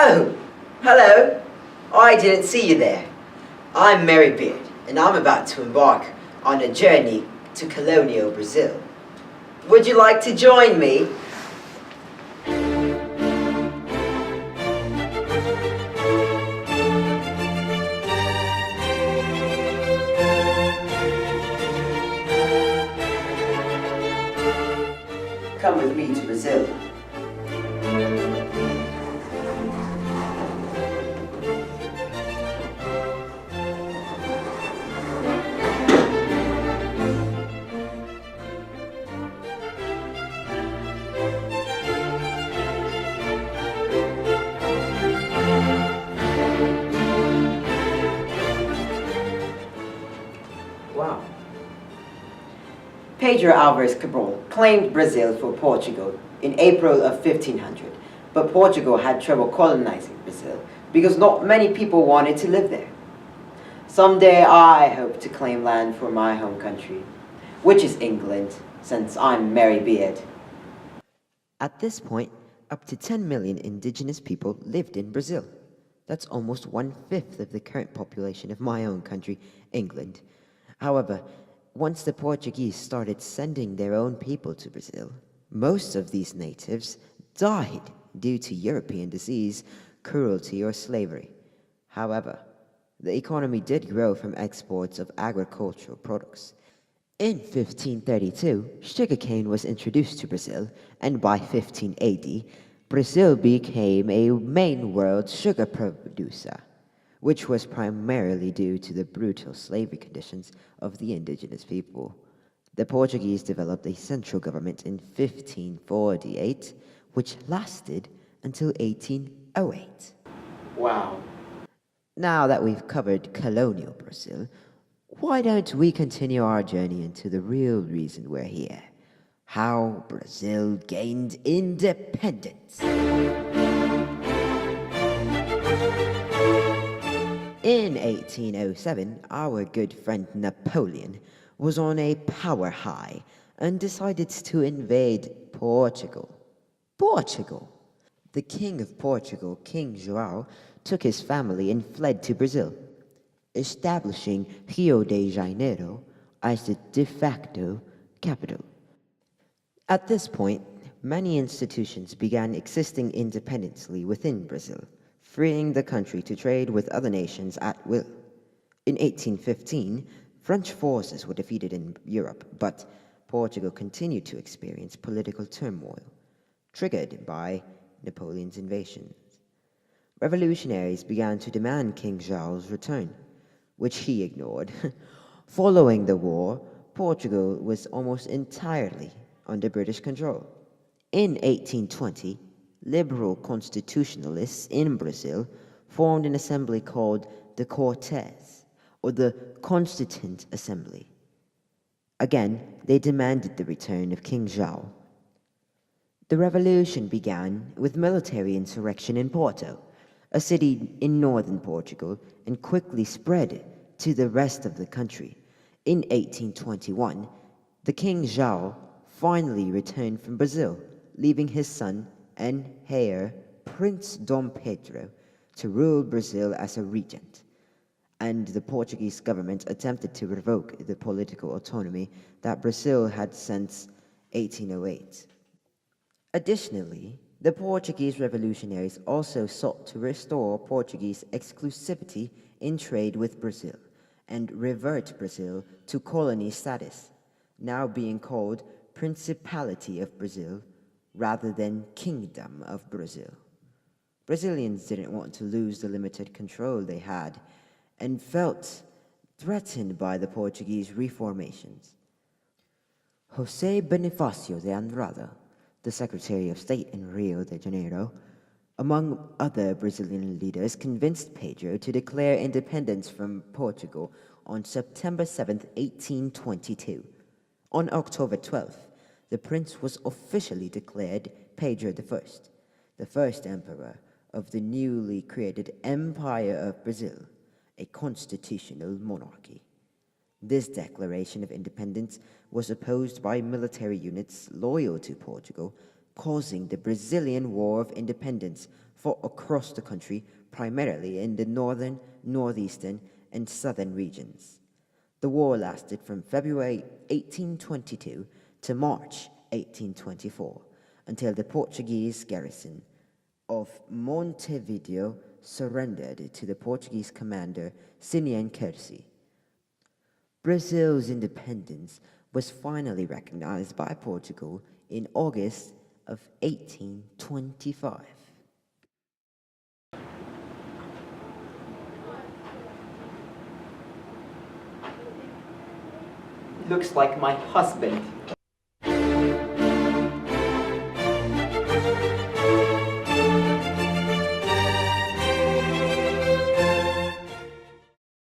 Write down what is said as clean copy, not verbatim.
Oh, hello. I didn't see you there. I'm Marybeard, and I'm about to embark on a journey to colonial Brazil. Would you like to join me? Come with me to Brazil. Wow. Pedro Alvares Cabral claimed Brazil for Portugal in April of 1500, but Portugal had trouble colonizing Brazil because not many people wanted to live there. Someday I hope to claim land for my home country, which is England, since I'm Marybeard. At this point, up to 10 million indigenous people lived in Brazil. That's almost 1/5 of the current population of my own country, England. However, once the Portuguese started sending their own people to Brazil, most of these natives died due to European disease, cruelty, or slavery. However, the economy did grow from exports of agricultural products. In 1532, sugarcane was introduced to Brazil, and by 15 AD, Brazil became a main world sugar producer, which was primarily due to the brutal slavery conditions of the indigenous people. The Portuguese developed a central government in 1548, which lasted until 1808. Wow. Now that we've covered colonial Brazil, why don't we continue our journey into the real reason we're here? How Brazil gained independence. In 1807, our good friend Napoleon was on a power high and decided to invade Portugal. Portugal! The King of Portugal, King João, took his family and fled to Brazil, establishing Rio de Janeiro as the de facto capital. At this point, many institutions began existing independently within Brazil, freeing the country to trade with other nations at will. In 1815, French forces were defeated in Europe, but Portugal continued to experience political turmoil, triggered by Napoleon's invasions. Revolutionaries began to demand King João's return, which he ignored. Following the war, Portugal was almost entirely under British control. In 1820, liberal constitutionalists in Brazil formed an assembly called the Cortes, or the Constituent Assembly. Again, they demanded the return of King João. The revolution began with military insurrection in Porto, a city in northern Portugal, and quickly spread to the rest of the country. In 1821, the King João finally returned from Brazil, leaving his son and heir, Prince Dom Pedro, to rule Brazil as a regent, and the Portuguese government attempted to revoke the political autonomy that Brazil had since 1808. Additionally, the Portuguese revolutionaries also sought to restore Portuguese exclusivity in trade with Brazil and revert Brazil to colony status, now being called Principality of Brazil rather than Kingdom of Brazil. Brazilians didn't want to lose the limited control they had and felt threatened by the Portuguese reformations. José Bonifácio de Andrada, the Secretary of State in Rio de Janeiro, among other Brazilian leaders, convinced Pedro to declare independence from Portugal on September 7, 1822. On October 12th, the prince was officially declared Pedro I, the first emperor of the newly created Empire of Brazil, a constitutional monarchy. This declaration of independence was opposed by military units loyal to Portugal, causing the Brazilian War of Independence fought across the country, primarily in the northern, northeastern, and southern regions. The war lasted from February 1822 to March 1824, until the Portuguese garrison of Montevideo surrendered to the Portuguese commander Simeon Quercy. Brazil's independence was finally recognized by Portugal in August of 1825. Looks like my husband